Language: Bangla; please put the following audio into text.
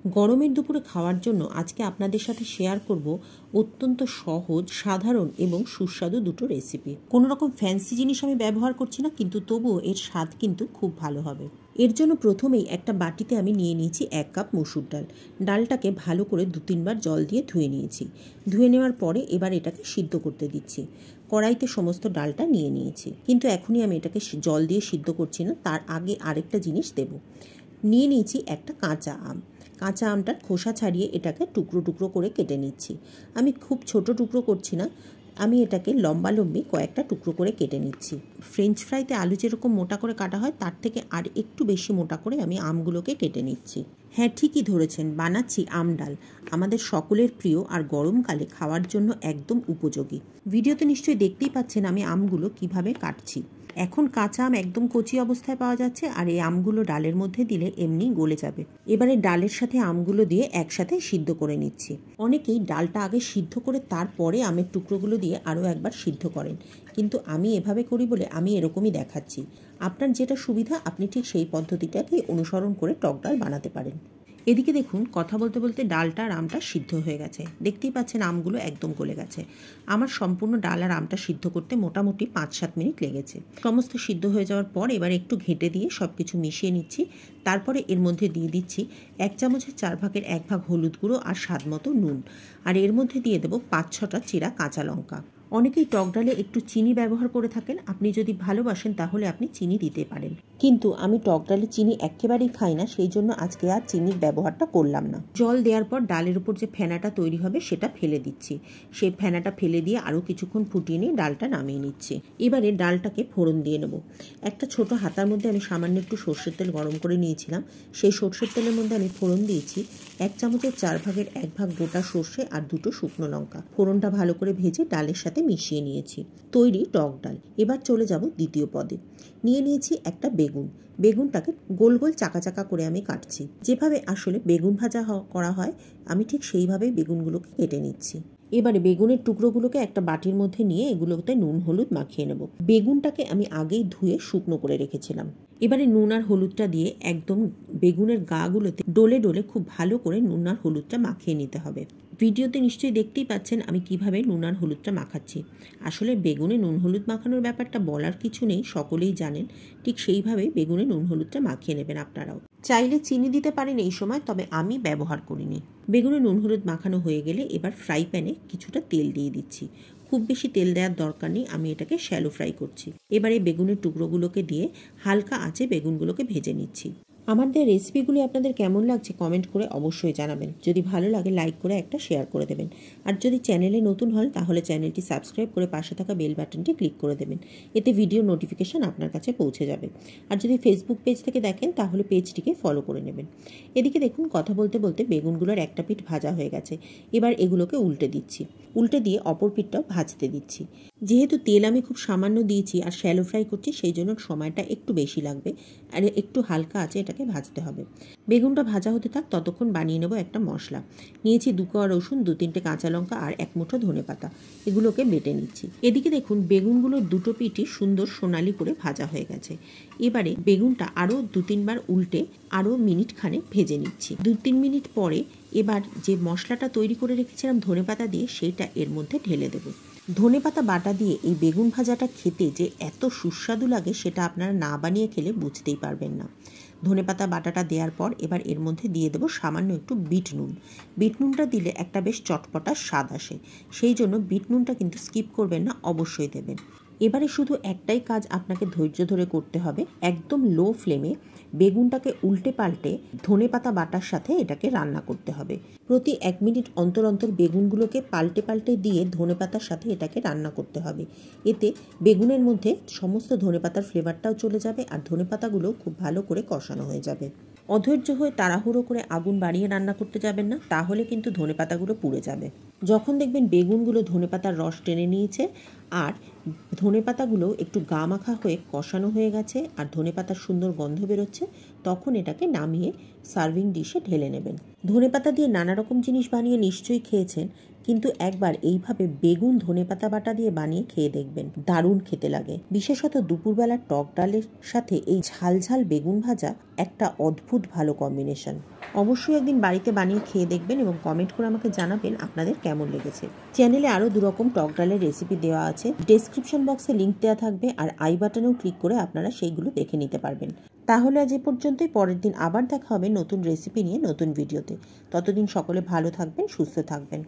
গরমের দুপুরে খাওয়ার জন্য আজকে আপনাদের সাথে শেয়ার করব অত্যন্ত সহজ, সাধারণ এবং সুস্বাদু দুটো রেসিপি। কোনো রকম ফ্যান্সি জিনিস আমি ব্যবহার করছি না, কিন্তু তবুও এর স্বাদ কিন্তু খুব ভালো হবে। এর জন্য প্রথমেই একটা বাটিতে আমি নিয়ে নিয়েছি 1 কাপ মসুর ডাল। ডালটাকে ভালো করে 2-3 বার জল দিয়ে ধুয়ে নিয়েছি। ধুয়ে নেওয়ার পরে এবার এটাকে সিদ্ধ করতে দিচ্ছি। কড়াইতে সমস্ত ডালটা নিয়ে নিয়েছি, কিন্তু এখনই আমি এটাকে জল দিয়ে সিদ্ধ করছি না, তার আগে আরেকটা জিনিস দেব। নিয়ে নিয়েছি একটা কাঁচা আম। কাঁচা আমটার খোসা ছাড়িয়ে এটাকে টুকরো টুকরো করে কেটে নিচ্ছি। আমি খুব ছোট টুকরো করছি না, আমি এটাকে লম্বা লম্বি কয়েকটা টুকরো করে কেটে নিচ্ছি। ফ্রেঞ্চ ফ্রাইতে আলু যেরকম মোটা করে কাটা হয়, তার থেকে আর একটু বেশি মোটা করে আমি আমগুলোকে কেটে নিচ্ছি। হ্যাঁ, ঠিকই ধরেছেন, বানাচ্ছি আম ডাল। আমাদের সকলের প্রিয় আর গরমকালে খাওয়ার জন্য একদম উপযোগী। ভিডিওতে নিশ্চয়ই দেখতেই পাচ্ছেন আমি আমগুলো কিভাবে কাটছি। এখন কাঁচা আম একদম কচি অবস্থায় পাওয়া যাচ্ছে, আর এই আমগুলো ডালের মধ্যে দিলে এমনি গলে যাবে। এবারে ডালের সাথে আমগুলো দিয়ে একসাথে সিদ্ধ করে নিচ্ছি। অনেকেই ডালটা আগে সিদ্ধ করে তারপরে আমের টুকরোগুলো দিয়ে আরও একবার সিদ্ধ করেন, কিন্তু আমি এভাবে করি বলে আমি এরকমই দেখাচ্ছি। আপনার যেটা সুবিধা আপনি ঠিক সেই পদ্ধতিটাকে অনুসরণ করে টক ডাল বানাতে পারেন। এদিকে দেখুন, কথা বলতে বলতে ডালটা আর আমটা সিদ্ধ হয়ে গেছে। দেখতেই পাচ্ছেন আমগুলো একদম গলে গেছে। আমার সম্পূর্ণ ডাল আর আমটা সিদ্ধ করতে মোটামুটি 5-7 মিনিট লেগেছে। সমস্ত সিদ্ধ হয়ে যাওয়ার পর এবার একটু ঘেঁটে দিয়ে সব কিছু মিশিয়ে নিচ্ছি। তারপরে এর মধ্যে দিয়ে দিচ্ছি 1 চামচের 4 ভাগের 1 ভাগ হলুদ গুঁড়ো আর স্বাদ মতো নুন। আর এর মধ্যে দিয়ে দেবো 5-6টা চিরা কাঁচা লঙ্কা। অনেকেই টক ডালে একটু চিনি ব্যবহার করে থাকেন। আপনি যদি ভালোবাসেন তাহলে আপনি চিনি দিতে পারেন, কিন্তু আমি টক ডালে চিনি একেবারেই খাই না, সেই জন্য আজকে আর চিনির ব্যবহারটা করলাম না। জল দেওয়ার পর ডালের উপর যে ফেনাটা তৈরি হবে সেটা ফেলে দিচ্ছি। সেই ফেনাটা ফেলে দিয়ে আরও কিছুক্ষণ ফুটিয়ে নিয়ে ডালটা নামিয়ে নিচ্ছি। এবারে ডালটাকে ফোড়ন দিয়ে নেব। একটা ছোট হাতার মধ্যে আমি সামান্য একটু সর্ষের তেল গরম করে নিয়েছিলাম। সেই সর্ষের তেলের মধ্যে আমি ফোড়ন দিয়েছি 1 চামচের 4 ভাগের 1 ভাগ গোটা সর্ষে আর 2টো শুকনো লঙ্কা। ফোড়নটা ভালো করে ভেজে ডালের সাথে মিশিয়ে নিয়েছি। তৈরি টক ডাল। এবার চলে যাব দ্বিতীয় পদে। নিয়ে নিয়েছি একটা বেগুন। বেগুনটাকে গোল গোল চাকা চাকা করে আমি কাটছি। যেভাবে আসলে বেগুন ভাজা করা হয়, আমি ঠিক সেইভাবেই বেগুনগুলোকে কেটে নিচ্ছি। এবারে বেগুনের টুকরোগুলোকে একটা বাটির মধ্যে নিয়ে এগুলোতে নুন হলুদ মাখিয়ে নেব। বেগুনটাকে আমি আগেই ধুয়ে শুকনো করে রেখেছিলাম। এবারে নুন আর হলুদটা দিয়ে একদম বেগুনের গাগুলোতে ডলে ডলে খুব ভালো করে নুন আর হলুদটা মাখিয়ে নিতে হবে। ভিডিওতে নিশ্চয়ই দেখতেই পাচ্ছেন আমি কিভাবে নুন আর হলুদটা মাখাচ্ছি। আসলে বেগুনে নুন হলুদ মাখানোর ব্যাপারটা বলার কিছু নেই, সকলেই জানেন। ঠিক সেইভাবে বেগুনে নুন হলুদটা মাখিয়ে নেবেন আপনারাও। চাইলে চিনি দিতে পারেন এই সময়, তবে আমি ব্যবহার করিনি। বেগুনে নুন হলুদ মাখানো হয়ে গেলে এবার ফ্রাই প্যানে কিছুটা তেল দিয়ে দিচ্ছি। খুব বেশি তেল দেওয়ার দরকার নেই, আমি এটাকে শ্যালো ফ্রাই করছি। এবারে বেগুনের টুকরোগুলোকে দিয়ে হালকা আঁচে বেগুনগুলোকে ভেজে নিচ্ছি। আমাদের রেসিপিগুলি আপনাদের কেমন লাগছে কমেন্ট করে অবশ্যই জানাবেন। যদি ভালো লাগে লাইক করে একটা শেয়ার করে দেবেন। আর যদি চ্যানেলে নতুন হন তাহলে চ্যানেলটি সাবস্ক্রাইব করে পাশে থাকা বেল বাটনটি ক্লিক করে দেবেন। এতে ভিডিও নোটিফিকেশান আপনার কাছে পৌঁছে যাবে। আর যদি ফেসবুক পেজ থেকে দেখেন তাহলে পেজটিকে ফলো করে নেবেন। এদিকে দেখুন, কথা বলতে বলতে বেগুনগুলোর একটা পিঠ ভাজা হয়ে গেছে। এবার এগুলোকে উল্টে দিচ্ছি। উল্টে দিয়ে অপর পিঠটাও ভাজতে দিচ্ছি। যেহেতু তেল আমি খুব সামান্য দিয়েছি আর শ্যালো ফ্রাই করছি, সেই জন্য সময়টা একটু বেশি লাগবে আর একটু হালকা আছে এটাকে ভাজতে হবে। বেগুনটা ভাজা হতে থাক, ততক্ষণ বানিয়ে নেব একটা মশলা। নিয়েছি 2 কোয়া রসুন, 2-3টে কাঁচা লঙ্কা আর 1 মুঠো ধনেপাতা। এগুলোকে বেটে নিচ্ছি। এদিকে দেখুন, বেগুনগুলোর দুটো পিঠই সুন্দর সোনালি করে ভাজা হয়ে গেছে। এবারে বেগুনটা আরও 2-3 বার উল্টে আরও মিনিট খানেক ভেজে নিচ্ছি। 2-3 মিনিট পরে এবার যে মশলাটা তৈরি করে রেখেছিলাম ধনেপাতা দিয়ে, সেইটা এর মধ্যে ঢেলে দেবো। ধনেপাতা বাটা দিয়ে এই বেগুন ভাজাটা খেতে যে এত সুস্বাদু লাগে সেটা আপনারা না বানিয়ে খেলে বুঝতেই পারবেন না। ধনেপাতা বাটাটা দেওয়ার পর এবার এর মধ্যে দিয়ে দেবো সামান্য একটু বিট নুন। বিট নুনটা দিলে একটা বেশ চটপটা স্বাদ আসে, সেই জন্য বিট নুনটা কিন্তু স্কিপ করবেন না, অবশ্যই দেবেন। এবারে শুধু একটাই কাজ আপনাকে ধৈর্য ধরে করতে হবে। একদম লো ফ্লেমে বেগুনটাকে উল্টে পাল্টে ধনেপাতা বাটার সাথে এটাকে রান্না করতে হবে। প্রতি 1 মিনিট অন্তর অন্তর বেগুনগুলোকে পাল্টে পাল্টে দিয়ে ধনেপাতার সাথে এটাকে রান্না করতে হবে। এতে বেগুনের মধ্যে সমস্ত ধনেপাতার ফ্লেভারটাও চলে যাবে আর ধনেপাতাগুলো খুব ভালো করে কষানো হয়ে যাবে। অধৈর্য হয়ে তাড়াহুড়ো করে আগুন বাড়িয়ে রান্না করতে যাবেন না, তাহলে কিন্তু ধনেপাতাগুলো পুড়ে যাবে। যখন দেখবেন বেগুনগুলো ধনেপাতার রস টেনে নিয়েছে আর ধনেপাতাগুলো একটু গা মাখা হয়ে কষানো হয়ে গেছে আর ধনেপাতার সুন্দর গন্ধ বেরোচ্ছে, তখন এটাকে নামিয়ে সার্ভিং ডিশে ঢেলে নেবেন। ধনেপাতা দিয়ে নানা রকম জিনিস বানিয়ে নিশ্চয়ই খেয়েছেন, কিন্তু একবার এইভাবে বেগুন ধনেপাতা বাটা দিয়ে বানিয়ে খেয়ে দেখবেন, দারুণ খেতে লাগে। বিশেষত দুপুরবেলার টক ডালের সাথে এই ঝাল ঝাল বেগুন ভাজা একটা অদ্ভুত ভালো কম্বিনেশন। অবশ্যই একদিন বাড়িতে বানিয়ে খেয়ে দেখবেন এবং কমেন্ট করে আমাকে জানাবেন আপনাদের কেমন লেগেছে। চ্যানেলে আরও 2 রকম টক ডালের রেসিপি দেওয়া আছে, ডেসক্রিপশন বক্সে লিঙ্ক দেওয়া থাকবে, আর আই বাটনেও ক্লিক করে আপনারা সেইগুলো দেখে নিতে পারবেন। তাহলে আজ এ পর্যন্তই। পরের দিন আবার দেখা হবে নতুন রেসিপি নিয়ে নতুন ভিডিওতে। ততদিন সকলে ভালো থাকবেন, সুস্থ থাকবেন।